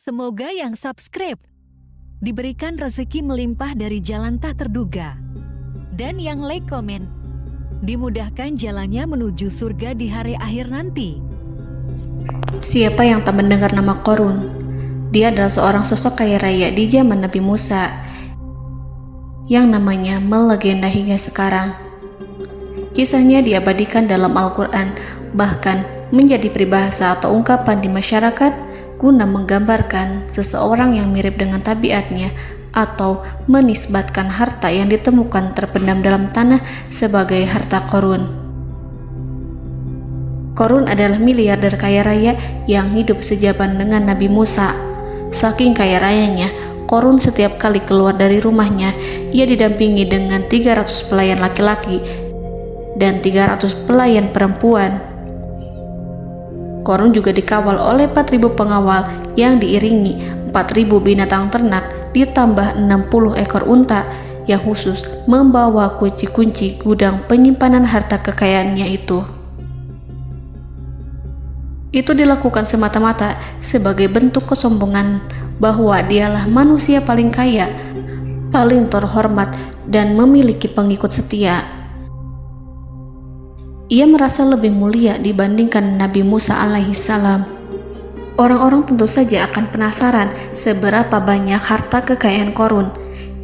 Semoga yang subscribe diberikan rezeki melimpah dari jalan tak terduga. Dan yang like komen, dimudahkan jalannya menuju surga di hari akhir nanti. Siapa yang tak mendengar nama Qorun? Dia adalah seorang sosok kaya raya di zaman Nabi Musa yang namanya melegenda hingga sekarang. Kisahnya diabadikan dalam Al-Quran, bahkan menjadi peribahasa atau ungkapan di masyarakat guna menggambarkan seseorang yang mirip dengan tabiatnya atau menisbatkan harta yang ditemukan terpendam dalam tanah sebagai harta Qorun. Qorun adalah miliarder kaya raya yang hidup sejaman dengan Nabi Musa. Saking kaya rayanya, Qorun setiap kali keluar dari rumahnya, ia didampingi dengan 300 pelayan laki-laki dan 300 pelayan perempuan. Qorun juga dikawal oleh 4.000 pengawal yang diiringi 4.000 binatang ternak ditambah 60 ekor unta yang khusus membawa kunci-kunci gudang penyimpanan harta kekayaannya itu. Itu dilakukan semata-mata sebagai bentuk kesombongan bahwa dialah manusia paling kaya, paling terhormat, dan memiliki pengikut setia. Ia merasa lebih mulia dibandingkan Nabi Musa alaihissalam. Orang-orang tentu saja akan penasaran seberapa banyak harta kekayaan Qorun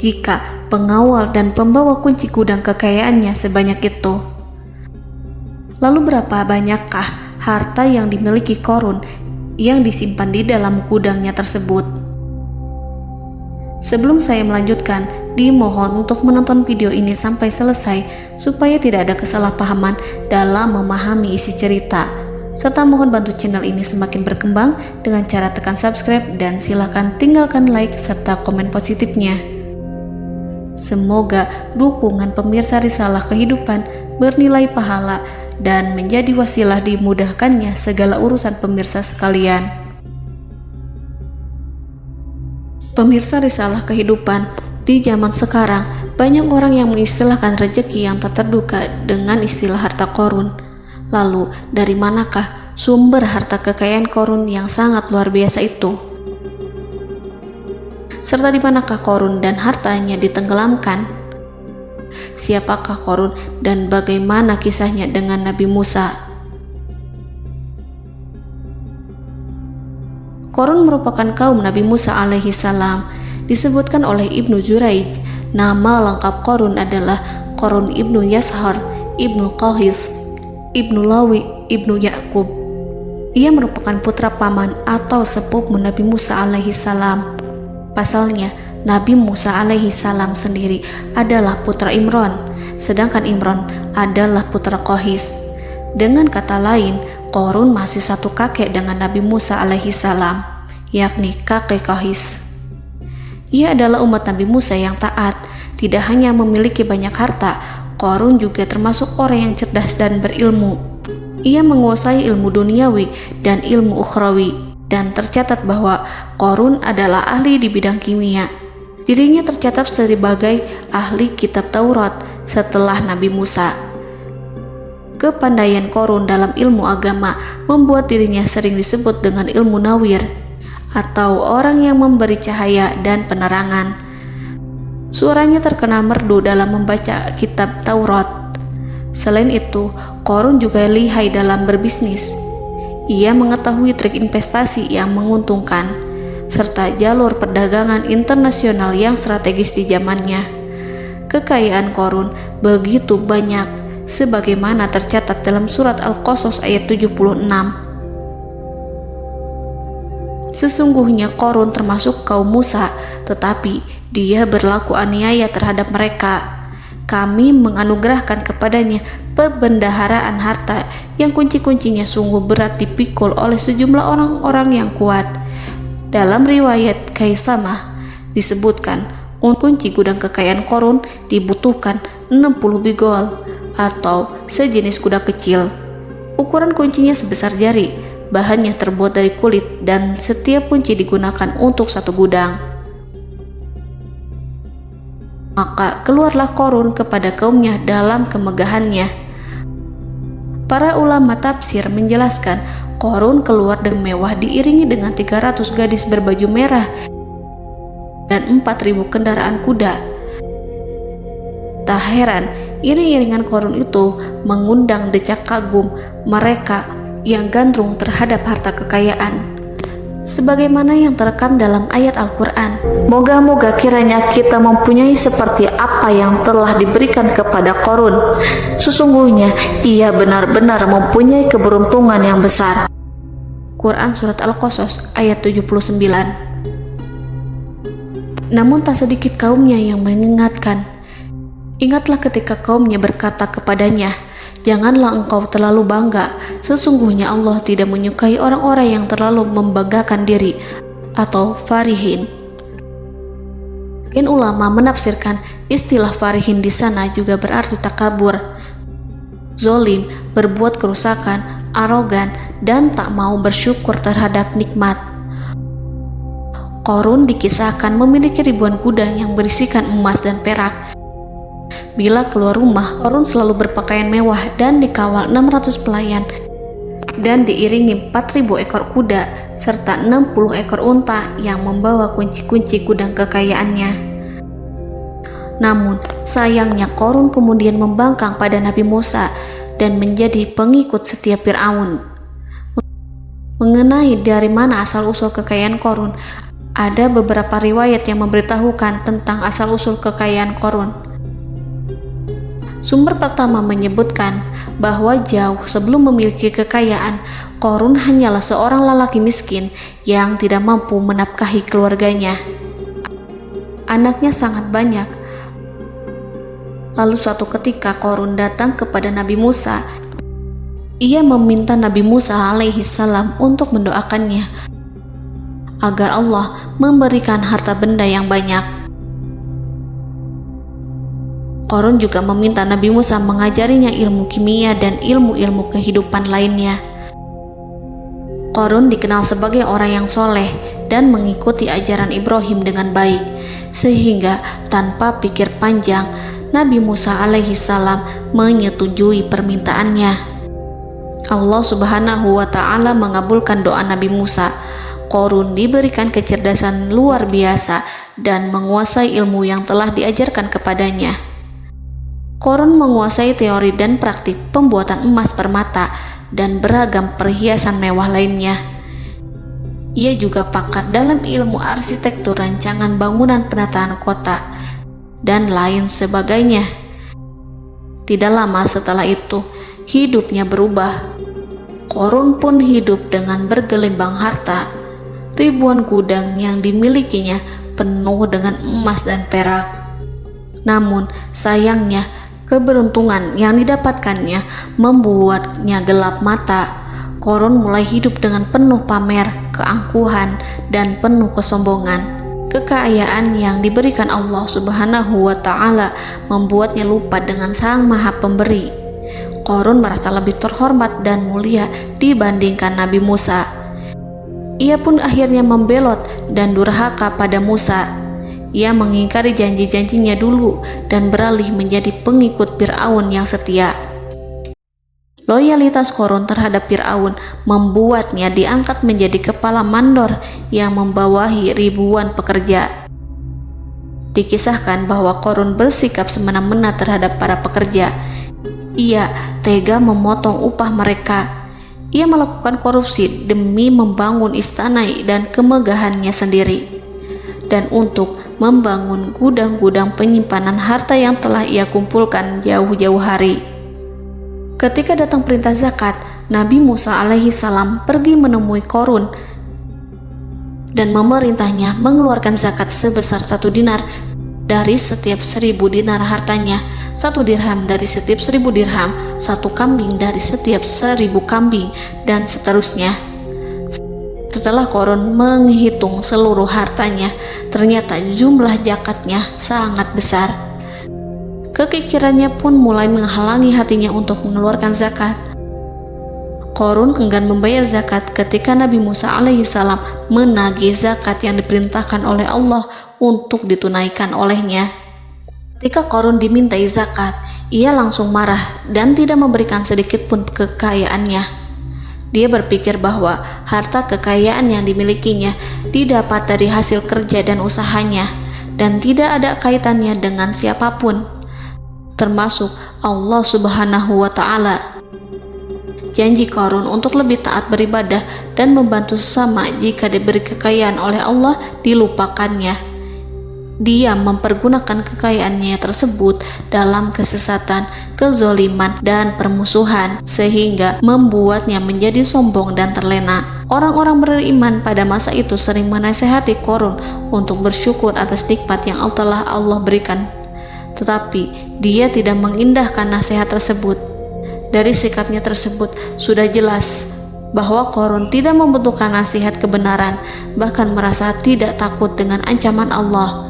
jika pengawal dan pembawa kunci gudang kekayaannya sebanyak itu. Lalu berapa banyakkah harta yang dimiliki Qorun yang disimpan di dalam gudangnya tersebut? Sebelum saya melanjutkan, dimohon untuk menonton video ini sampai selesai supaya tidak ada kesalahpahaman dalam memahami isi cerita, serta mohon bantu channel ini semakin berkembang dengan cara tekan subscribe dan silakan tinggalkan like serta komen positifnya. Semoga dukungan pemirsa Risalah Kehidupan bernilai pahala dan menjadi wasilah dimudahkannya segala urusan pemirsa sekalian. Pemirsa Risalah Kehidupan, di zaman sekarang banyak orang yang mengistilahkan rezeki yang tak terduga dengan istilah harta Qorun. Lalu dari manakah sumber harta kekayaan Qorun yang sangat luar biasa itu? Serta di manakah Qorun dan hartanya ditenggelamkan? Siapakah Qorun dan bagaimana kisahnya dengan Nabi Musa? Qorun merupakan kaum Nabi Musa alaihissalam. Disebutkan oleh Ibnu Juraij, nama lengkap Qorun adalah Qorun ibnu Yashar, ibnu Qahis, ibnu Lawi, ibnu Yakub. Ia merupakan putra paman atau sepupu Nabi Musa alaihissalam. Pasalnya, Nabi Musa alaihissalam sendiri adalah putra Imran, sedangkan Imran adalah putra Qahis. Dengan kata lain, Qorun masih satu kakek dengan Nabi Musa alaihissalam, yakni kakek Qahis. Ia adalah umat Nabi Musa yang taat. Tidak hanya memiliki banyak harta, Qorun juga termasuk orang yang cerdas dan berilmu. Ia menguasai ilmu duniawi dan ilmu ukhrawi, dan tercatat bahwa Qorun adalah ahli di bidang kimia. Dirinya tercatat sebagai ahli kitab Taurat setelah Nabi Musa. Kepandaian Qorun dalam ilmu agama membuat dirinya sering disebut dengan ilmu nawir, atau orang yang memberi cahaya dan penerangan. Suaranya terkenal merdu dalam membaca kitab Taurat. Selain itu, Qorun juga lihai dalam berbisnis. Ia mengetahui trik investasi yang menguntungkan, serta jalur perdagangan internasional yang strategis di zamannya. Kekayaan Qorun begitu banyak, sebagaimana tercatat dalam surat Al-Qasas ayat 76. Sesungguhnya Qorun termasuk kaum Musa, tetapi dia berlaku aniaya terhadap mereka. Kami menganugerahkan kepadanya perbendaharaan harta yang kunci-kuncinya sungguh berat dipikul oleh sejumlah orang-orang yang kuat. Dalam riwayat Kaisamah disebutkan, kunci gudang kekayaan Qorun dibutuhkan 60 bigol atau sejenis kuda kecil. Ukuran kuncinya sebesar jari, bahannya terbuat dari kulit, dan setiap kunci digunakan untuk satu gudang. Maka keluarlah Qorun kepada kaumnya dalam kemegahannya. Para ulama tafsir menjelaskan Korun keluar dengan mewah diiringi dengan 300 gadis berbaju merah dan 4.000 kendaraan kuda. Tak heran, iring-iringan Korun itu mengundang decak kagum mereka yang gandrung terhadap harta kekayaan. Sebagaimana yang terekam dalam ayat Al-Quran, moga-moga kiranya kita mempunyai seperti apa yang telah diberikan kepada Korun. Sesungguhnya ia benar-benar mempunyai keberuntungan yang besar. Quran Surat Al-Qasas ayat 79. Namun tak sedikit kaumnya yang mengingatkan. Ingatlah ketika kaumnya berkata kepadanya, janganlah engkau terlalu bangga, sesungguhnya Allah tidak menyukai orang-orang yang terlalu membanggakan diri atau farihin. Ulama menafsirkan istilah farihin di sana juga berarti takabur, zolim, berbuat kerusakan, arogan, dan tak mau bersyukur terhadap nikmat. Korun dikisahkan memiliki ribuan kuda yang berisikan emas dan perak. Bila keluar rumah, Korun selalu berpakaian mewah dan dikawal 600 pelayan dan diiringi 4.000 ekor kuda serta 60 ekor unta yang membawa kunci-kunci gudang kekayaannya. Namun, sayangnya Korun kemudian membangkang pada Nabi Musa dan menjadi pengikut setia Fir'aun. Mengenai dari mana asal-usul kekayaan Korun, ada beberapa riwayat yang memberitahukan tentang asal-usul kekayaan Korun. Sumber pertama menyebutkan bahwa jauh sebelum memiliki kekayaan, Korun hanyalah seorang lelaki miskin yang tidak mampu menafkahi keluarganya. Anaknya sangat banyak. Lalu suatu ketika Korun datang kepada Nabi Musa. Ia meminta Nabi Musa alaihi salam untuk mendoakannya agar Allah memberikan harta benda yang banyak. Korun juga meminta Nabi Musa mengajarinya ilmu kimia dan ilmu-ilmu kehidupan lainnya. Korun dikenal sebagai orang yang soleh dan mengikuti ajaran Ibrahim dengan baik, sehingga tanpa pikir panjang, Nabi Musa alaihi salam menyetujui permintaannya. Allah Subhanahu wa Ta'ala mengabulkan doa Nabi Musa. Korun diberikan kecerdasan luar biasa dan menguasai ilmu yang telah diajarkan kepadanya. Korun menguasai teori dan praktik pembuatan emas permata dan beragam perhiasan mewah lainnya. Ia juga pakar dalam ilmu arsitektur, rancangan bangunan, penataan kota, dan lain sebagainya. Tidak lama setelah itu, hidupnya berubah. Korun pun hidup dengan bergelimbang harta. Ribuan gudang yang dimilikinya penuh dengan emas dan perak. Namun, sayangnya, keberuntungan yang didapatkannya membuatnya gelap mata. Korun mulai hidup dengan penuh pamer, keangkuhan, dan penuh kesombongan. Kekayaan yang diberikan Allah Subhanahu wa Ta'ala membuatnya lupa dengan Sang Maha Pemberi. Korun merasa lebih terhormat dan mulia dibandingkan Nabi Musa. Ia pun akhirnya membelot dan durhaka pada Musa. Ia mengingkari janji-janjinya dulu dan beralih menjadi pengikut Fir'aun yang setia. Loyalitas Korun terhadap Fir'aun membuatnya diangkat menjadi kepala mandor yang membawahi ribuan pekerja. Dikisahkan bahwa Korun bersikap semena-mena terhadap para pekerja. Ia tega memotong upah mereka. Ia melakukan korupsi demi membangun istana dan kemegahannya sendiri, dan untuk membangun gudang-gudang penyimpanan harta yang telah ia kumpulkan jauh-jauh hari. Ketika datang perintah zakat, Nabi Musa alaihi salam pergi menemui Korun dan memerintahnya mengeluarkan zakat sebesar 1 dinar dari setiap 1.000 dinar hartanya, 1 dirham dari setiap 1.000 dirham, 1 kambing dari setiap 1.000 kambing, dan seterusnya. Setelah Korun menghitung seluruh hartanya, ternyata jumlah zakatnya sangat besar. Kekikirannya pun mulai menghalangi hatinya untuk mengeluarkan zakat. Korun enggan membayar zakat ketika Nabi Musa alaihissalam menagih zakat yang diperintahkan oleh Allah untuk ditunaikan olehnya. Ketika Korun dimintai zakat, ia langsung marah dan tidak memberikan sedikit pun kekayaannya. Dia berpikir bahwa harta kekayaan yang dimilikinya didapat dari hasil kerja dan usahanya, dan tidak ada kaitannya dengan siapapun, termasuk Allah Subhanahu wa Ta'ala. Janji Qarun untuk lebih taat beribadah dan membantu sesama jika diberi kekayaan oleh Allah dilupakannya. Dia mempergunakan kekayaannya tersebut dalam kesesatan, kezoliman, dan permusuhan, sehingga membuatnya menjadi sombong dan terlena. Orang-orang beriman pada masa itu sering menasihati Qarun untuk bersyukur atas nikmat yang telah Allah berikan. Tetapi dia tidak mengindahkan nasihat tersebut. Dari sikapnya tersebut sudah jelas bahwa Qarun tidak membutuhkan nasihat kebenaran, bahkan merasa tidak takut dengan ancaman Allah.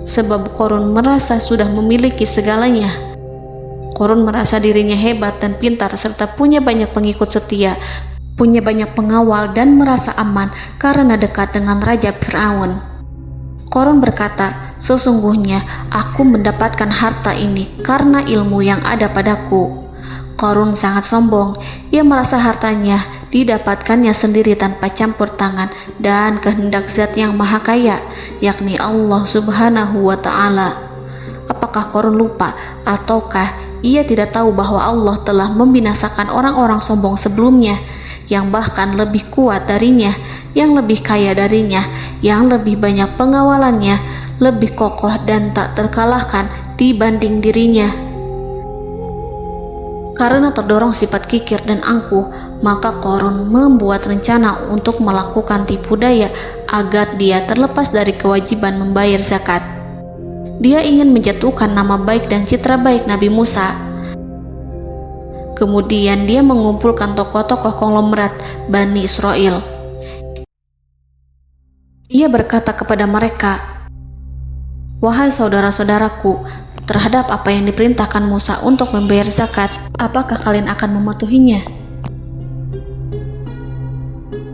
Sebab Qarun merasa sudah memiliki segalanya. Qarun merasa dirinya hebat dan pintar serta punya banyak pengikut setia, punya banyak pengawal dan merasa aman karena dekat dengan Raja Fir'aun. Qarun berkata, "Sesungguhnya aku mendapatkan harta ini karena ilmu yang ada padaku." Qarun sangat sombong. Ia merasa hartanya didapatkannya sendiri tanpa campur tangan dan kehendak Zat yang Maha Kaya, yakni Allah Subhanahu wa Ta'ala. Apakah Qarun lupa ataukah ia tidak tahu bahwa Allah telah membinasakan orang-orang sombong sebelumnya yang bahkan lebih kuat darinya, yang lebih kaya darinya, yang lebih banyak pengawalannya, lebih kokoh dan tak terkalahkan dibanding dirinya? Karena terdorong sifat kikir dan angkuh, maka Qarun membuat rencana untuk melakukan tipu daya agar dia terlepas dari kewajiban membayar zakat. Dia ingin menjatuhkan nama baik dan citra baik Nabi Musa. Kemudian dia mengumpulkan tokoh-tokoh konglomerat Bani Israel. Ia berkata kepada mereka, "Wahai saudara-saudaraku, terhadap apa yang diperintahkan Musa untuk membayar zakat, apakah kalian akan mematuhinya?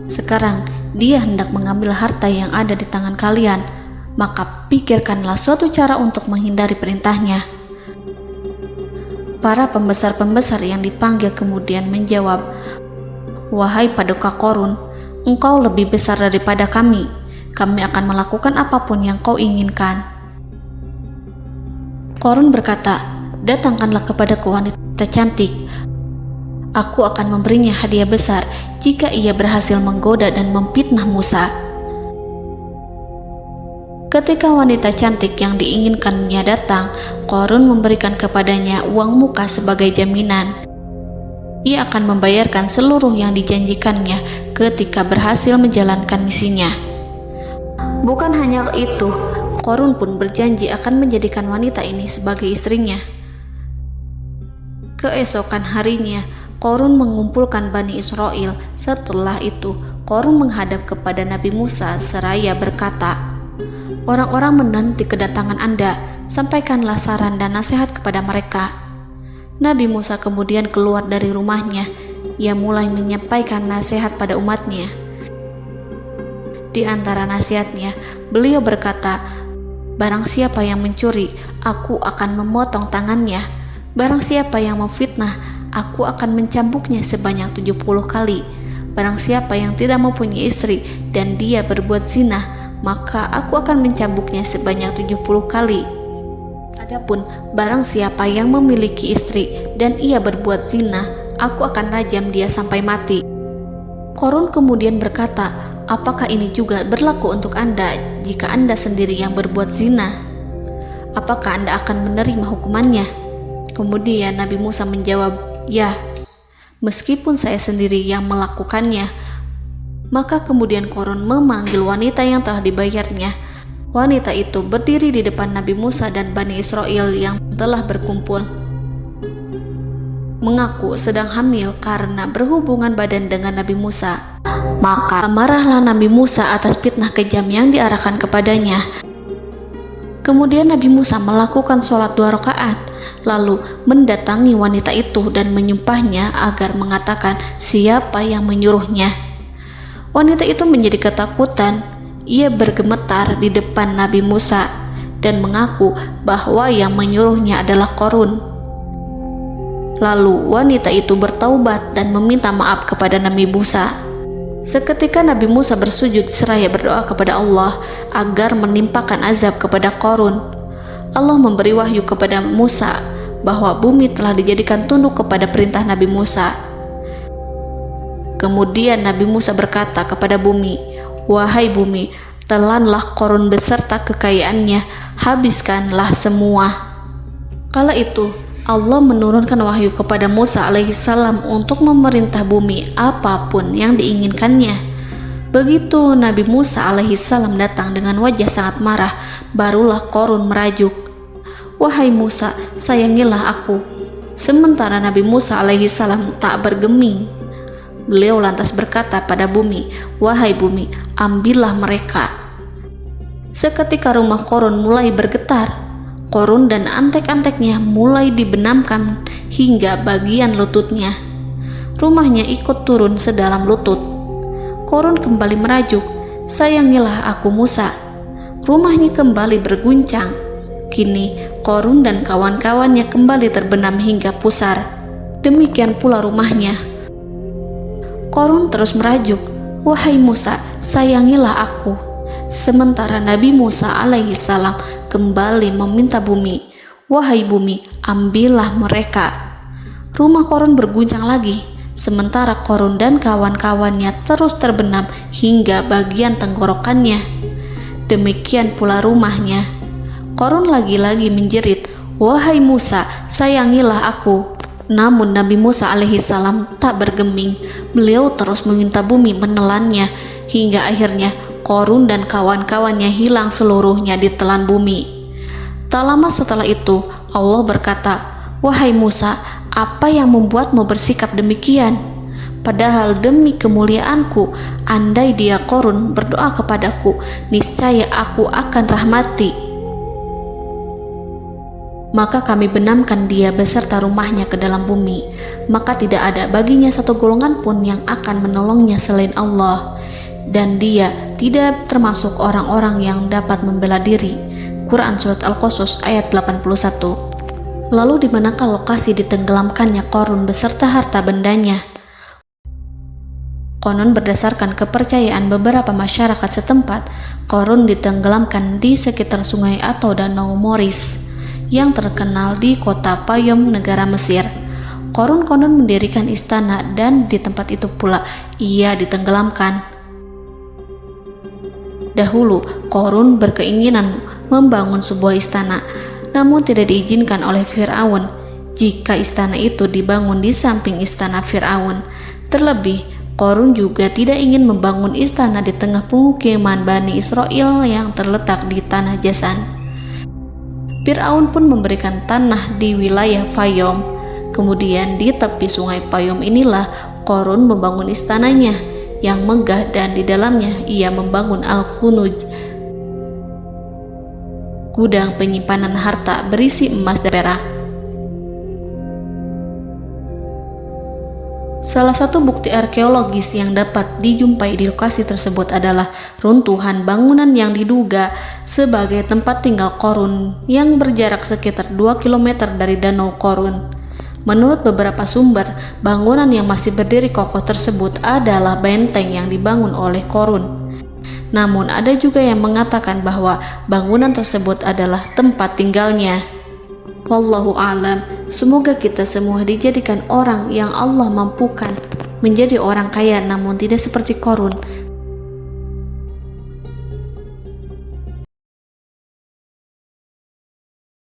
Sekarang dia hendak mengambil harta yang ada di tangan kalian, maka pikirkanlah suatu cara untuk menghindari perintahnya." Para pembesar-pembesar yang dipanggil kemudian menjawab, "Wahai paduka Qarun, engkau lebih besar daripada kami. Kami akan melakukan apapun yang kau inginkan." Qarun berkata, "Datangkanlah kepadaku wanita cantik. Aku akan memberinya hadiah besar jika ia berhasil menggoda dan memfitnah Musa." Ketika wanita cantik yang diinginkannya datang, Qarun memberikan kepadanya uang muka sebagai jaminan. Ia akan membayarkan seluruh yang dijanjikannya ketika berhasil menjalankan misinya. Bukan hanya itu, Qarun pun berjanji akan menjadikan wanita ini sebagai istrinya. Keesokan harinya, Qarun mengumpulkan Bani Israel. Setelah itu, Qarun menghadap kepada Nabi Musa seraya berkata, "Orang-orang menanti kedatangan Anda, sampaikanlah saran dan nasihat kepada mereka." Nabi Musa kemudian keluar dari rumahnya. Ia mulai menyampaikan nasihat pada umatnya. Di antara nasihatnya, beliau berkata, "Barang siapa yang mencuri, aku akan memotong tangannya. Barang siapa yang memfitnah, aku akan mencambuknya sebanyak 70 kali. Barang siapa yang tidak mempunyai istri dan dia berbuat zina, maka aku akan mencambuknya sebanyak 70 kali. Adapun barang siapa yang memiliki istri dan ia berbuat zina, aku akan rajam dia sampai mati." Qarun kemudian berkata, "Apakah ini juga berlaku untuk Anda jika Anda sendiri yang berbuat zina? Apakah Anda akan menerima hukumannya?" Kemudian Nabi Musa menjawab, "Ya, meskipun saya sendiri yang melakukannya." Maka kemudian Qarun memanggil wanita yang telah dibayarnya. Wanita itu berdiri di depan Nabi Musa dan Bani Israel yang telah berkumpul, mengaku sedang hamil karena berhubungan badan dengan Nabi Musa. Maka marahlah Nabi Musa atas fitnah kejam yang diarahkan kepadanya. Kemudian Nabi Musa melakukan sholat 2 rakaat, lalu mendatangi wanita itu dan menyumpahnya agar mengatakan siapa yang menyuruhnya. Wanita itu menjadi ketakutan. Ia bergemetar di depan Nabi Musa dan mengaku bahwa yang menyuruhnya adalah Qarun. Lalu wanita itu bertaubat dan meminta maaf kepada Nabi Musa. Seketika Nabi Musa bersujud seraya berdoa kepada Allah agar menimpakan azab kepada Qarun. Allah memberi wahyu kepada Musa bahwa bumi telah dijadikan tunduk kepada perintah Nabi Musa. Kemudian Nabi Musa berkata kepada bumi, "Wahai bumi, telanlah Qarun beserta kekayaannya, habiskanlah semua." Kala itu Allah menurunkan wahyu kepada Musa alaihissalam untuk memerintah bumi apapun yang diinginkannya. Begitu Nabi Musa alaihissalam datang dengan wajah sangat marah, barulah Qarun merajuk, "Wahai Musa, sayangilah aku." Sementara Nabi Musa alaihissalam tak bergeming. Beliau lantas berkata pada bumi, "Wahai bumi, ambillah mereka." Seketika rumah Qarun mulai bergetar. Qarun dan antek-anteknya mulai dibenamkan hingga bagian lututnya. Rumahnya ikut turun sedalam lutut. Qarun kembali merajuk, "Sayangilah aku Musa." Rumahnya kembali berguncang. Kini Qarun dan kawan-kawannya kembali terbenam hingga pusar. Demikian pula rumahnya. Qarun terus merajuk, "Wahai Musa, sayangilah aku." Sementara Nabi Musa alaihissalam kembali meminta bumi, "Wahai bumi, ambillah mereka." Rumah Qarun berguncang lagi, sementara Qarun dan kawan-kawannya terus terbenam hingga bagian tenggorokannya. Demikian pula rumahnya. Qarun lagi-lagi menjerit, "Wahai Musa, sayangilah aku." Namun Nabi Musa alaihissalam tak bergeming. Beliau terus meminta bumi menelannya, hingga akhirnya Qarun dan kawan-kawannya hilang seluruhnya ditelan bumi. Tak lama setelah itu Allah berkata, "Wahai Musa, apa yang membuatmu bersikap demikian? Padahal demi kemuliaanku, andai dia Qarun berdoa kepadaku, niscaya aku akan rahmati. Maka kami benamkan dia beserta rumahnya ke dalam bumi, maka tidak ada baginya satu golongan pun yang akan menolongnya selain Allah. Dan dia tidak termasuk orang-orang yang dapat membela diri." Quran Surat Al-Qasas ayat 81. Lalu di manakah lokasi ditenggelamkannya Qarun beserta harta bendanya? Konon berdasarkan kepercayaan beberapa masyarakat setempat, Qarun ditenggelamkan di sekitar sungai atau danau Moris yang terkenal di kota Payom, negara Mesir. Qarun konon mendirikan istana dan di tempat itu pula ia ditenggelamkan. Dahulu, Qarun berkeinginan membangun sebuah istana, namun tidak diizinkan oleh Fir'aun jika istana itu dibangun di samping istana Fir'aun. Terlebih, Qarun juga tidak ingin membangun istana di tengah pemukiman Bani Israel yang terletak di tanah Jasan. Fir'aun pun memberikan tanah di wilayah Fayom. Kemudian di tepi sungai Payom inilah Qarun membangun istananya yang megah, dan di dalamnya ia membangun Al-Khunuj, gudang penyimpanan harta berisi emas dan perak. Salah satu bukti arkeologis yang dapat dijumpai di lokasi tersebut adalah runtuhan bangunan yang diduga sebagai tempat tinggal Qarun yang berjarak sekitar 2 km dari Danau Qarun. Menurut beberapa sumber, bangunan yang masih berdiri kokoh tersebut adalah benteng yang dibangun oleh Qarun. Namun ada juga yang mengatakan bahwa bangunan tersebut adalah tempat tinggalnya. Wallahu a'lam. Semoga kita semua dijadikan orang yang Allah mampukan menjadi orang kaya namun tidak seperti Qarun,